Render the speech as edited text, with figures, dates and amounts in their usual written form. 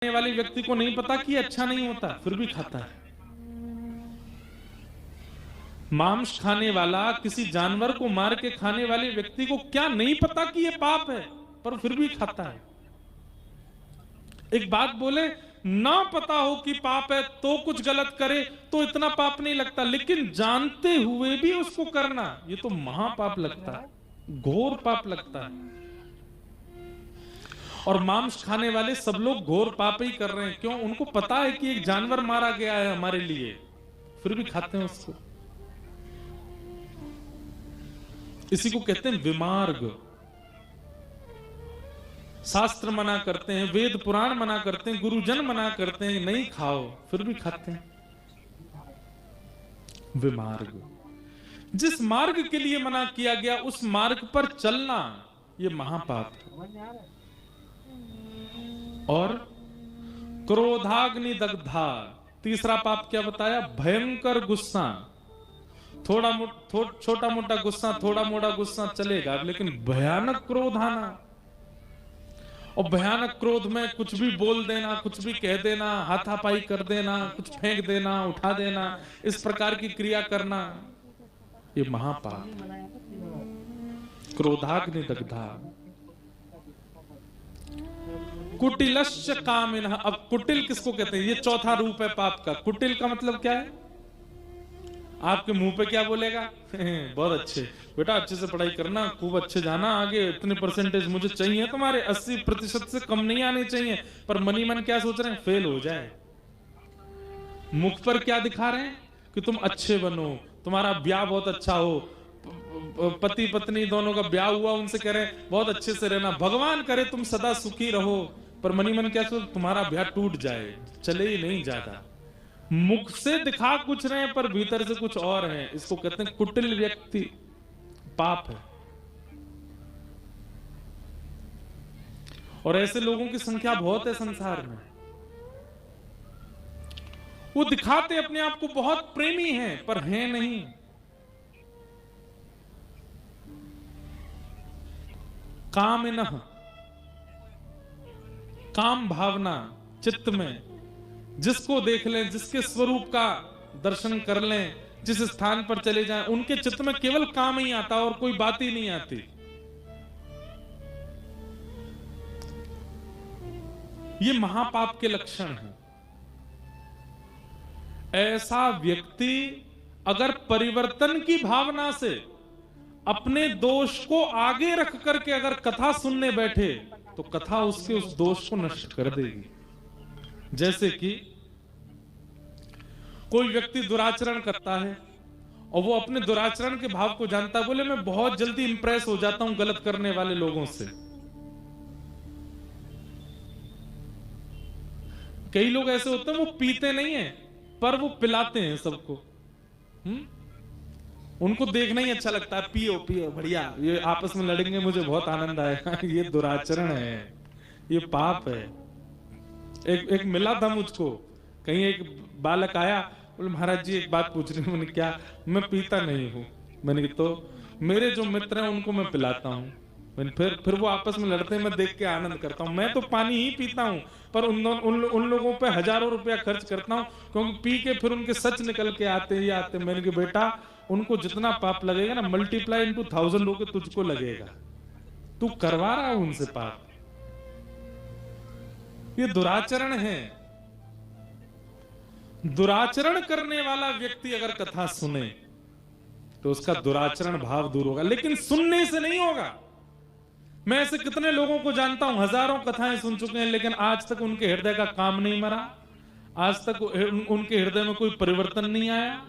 खाने वाले व्यक्ति को नहीं पता कि अच्छा नहीं होता, फिर भी खाता है। मांस खाने वाला, किसी जानवर को मार के खाने वाले व्यक्ति को क्या नहीं पता कि यह पाप है, पर फिर भी खाता है। एक बात बोले, ना पता हो कि पाप है तो कुछ गलत करे तो इतना पाप नहीं लगता, लेकिन जानते हुए भी उसको करना, ये तो महापाप लगता है, घोर पाप लगता है। और मांस खाने वाले सब लोग घोर पाप ही कर रहे हैं। क्यों? उनको पता है कि एक जानवर मारा गया है हमारे लिए, फिर भी खाते हैं उसको। इसी को कहते हैं विमार्ग। शास्त्र मना करते हैं, वेद पुराण मना करते हैं, गुरुजन मना करते हैं नहीं खाओ, फिर भी खाते हैं। विमार्ग। जिस मार्ग के लिए मना किया गया उस मार्ग पर चलना, यह महापाप है। और क्रोधाग्नि दग्धा, तीसरा पाप क्या बताया? भयंकर गुस्सा। छोटा मोटा गुस्सा, थोड़ा मोटा गुस्सा चलेगा, लेकिन भयानक क्रोध आना, और भयानक क्रोध में कुछ भी बोल देना, कुछ भी कह देना, हाथापाई कर देना, कुछ फेंक देना, उठा देना, इस प्रकार की क्रिया करना, ये महापाप। क्रोधाग्नि दग्धा। कुटिलश्च कामिनः। अब कुटिल किसको कहते हैं? ये चौथा रूप है पाप का। कुटिल का मतलब क्या है? आपके मुंह पे क्या बोलेगा? बहुत अच्छे बेटा, अच्छे से पढ़ाई करना, खूब अच्छे जाना आगे, इतने परसेंटेज मुझे चाहिए तुम्हारे, 80% से कम नहीं आने चाहिए। पर मनी मन क्या सोच रहे हैं? फेल हो जाए। मुख पर क्या दिखा रहे हैं? कि तुम अच्छे बनो, तुम्हारा ब्याह बहुत अच्छा हो, पति पत्नी दोनों का ब्याह हुआ, उनसे कह रहे हैं बहुत अच्छे से रहना, भगवान करे तुम सदा सुखी रहो। पर मनी मन क्या सोच? तुम्हारा ब्याह टूट जाए, चले ही नहीं जाता। मुख से दिखा कुछ रहे हैं पर भीतर से कुछ और है। इसको कहते हैं कुटिल व्यक्ति, पाप है। और ऐसे लोगों की संख्या बहुत है संसार में। वो दिखाते अपने आप को बहुत प्रेमी हैं, पर हैं नहीं। कामिनः, काम भावना चित्त में, जिसको देख लें, जिसके स्वरूप का दर्शन कर लें, जिस स्थान पर चले जाएं, उनके चित्त में केवल काम ही आता और कोई बात ही नहीं आती। ये महापाप के लक्षण हैं। ऐसा व्यक्ति अगर परिवर्तन की भावना से अपने दोष को आगे रख करके अगर कथा सुनने बैठे, तो कथा उसके उस दोष को नष्ट कर देगी। जैसे कि कोई व्यक्ति दुराचरण करता है और वो अपने दुराचरण के भाव को जानता, बोले मैं बहुत जल्दी इंप्रेस हो जाता हूं गलत करने वाले लोगों से। कई लोग ऐसे होते हैं, वो पीते नहीं है पर वो पिलाते हैं सबको। उनको देखना ही अच्छा लगता है, पियो पियो बढ़िया, ये आपस में लड़ेंगे मुझे बहुत आनंद आएगा। ये दुराचरण है, ये पाप है। एक मिला था मुझको, कहीं एक बालक आया, बोले महाराज जी एक बात पूछ रही हूँ। मैंने क्या? मैं पीता नहीं हूँ। मैंने तो मेरे जो मित्र हैं उनको मैं पिलाता हूँ। मैंने फिर वो आपस में लड़ते हैं, मैं देख के आनंद करता हूँ। मैं तो पानी ही पीता हूँ, पर उन लोगों पे हजारों रुपया खर्च करता हूँ, क्योंकि पी के फिर उनके सच निकल के आते ही आते। मैंने कहा बेटा, उनको जितना पाप लगेगा ना, मल्टीप्लाई इनटू 1000 लोग तुझको लगेगा। तू करवा रहा है उनसे पाप। ये दुराचरण है। दुराचरण करने वाला व्यक्ति अगर कथा सुने तो उसका दुराचरण भाव दूर होगा, लेकिन सुनने से नहीं होगा। मैं ऐसे कितने लोगों को जानता हूं, हजारों कथाएं सुन चुके हैं, लेकिन आज तक उनके हृदय का काम नहीं मरा, आज तक उनके हृदय में कोई परिवर्तन नहीं आया।